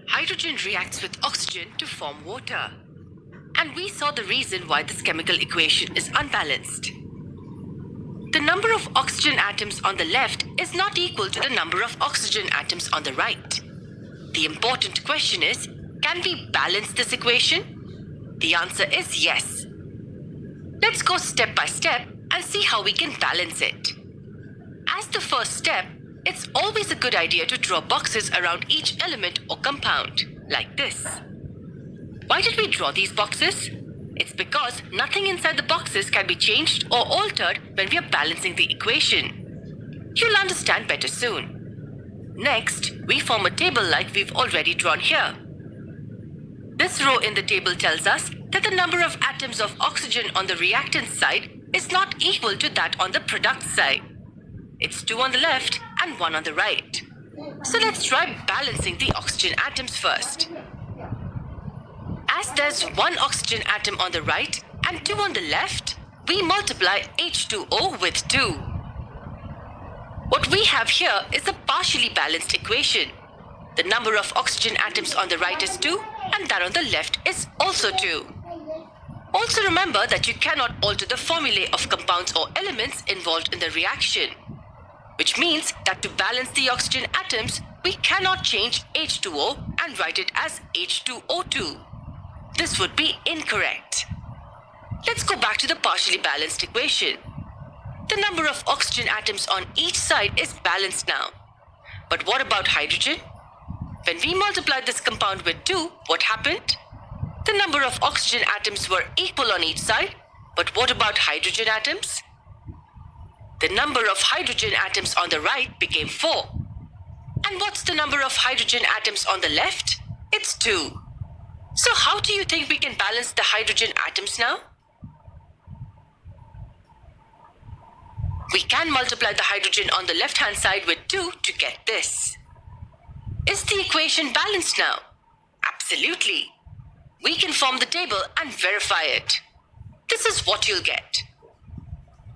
hydrogen reacts with oxygen to form water. And we saw the reason why this chemical equation is unbalanced. The number of oxygen atoms on the left is not equal to the number of oxygen atoms on the right. The important question is, can we balance this equation? The answer is yes. Let's go step by step and see how we can balance it. As the first step, it's always a good idea to draw boxes around each element or compound, like this. Why did we draw these boxes? It's because nothing inside the boxes can be changed or altered when we are balancing the equation. You'll understand better soon. Next, we form a table like we've already drawn here. This row in the table tells us that the number of atoms of oxygen on the reactant side is not equal to that on the product side. It's 2 on the left and 1 on the right. So let's try balancing the oxygen atoms first. As there's 1 oxygen atom on the right and 2 on the left, we multiply H2O with 2. What we have here is a partially balanced equation. The number of oxygen atoms on the right is 2 and that on the left is also 2. Also remember that you cannot alter the formulae of compounds or elements involved in the reaction, which means that to balance the oxygen atoms, we cannot change H2O and write it as H2O2. This would be incorrect. Let's go back to the partially balanced equation. The number of oxygen atoms on each side is balanced now. But what about hydrogen? When we multiplied this compound with 2, what happened? The number of oxygen atoms were equal on each side, but what about hydrogen atoms? The number of hydrogen atoms on the right became 4. And what's the number of hydrogen atoms on the left? It's 2. So how do you think we can balance the hydrogen atoms now? We can multiply the hydrogen on the left-hand side with 2 to get this. Is the equation balanced now? Absolutely. We can form the table and verify it. This is what you'll get.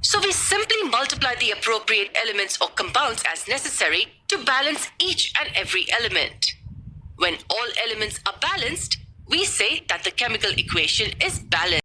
So we simply multiply the appropriate elements or compounds as necessary to balance each and every element. When all elements are balanced, we say that the chemical equation is balanced.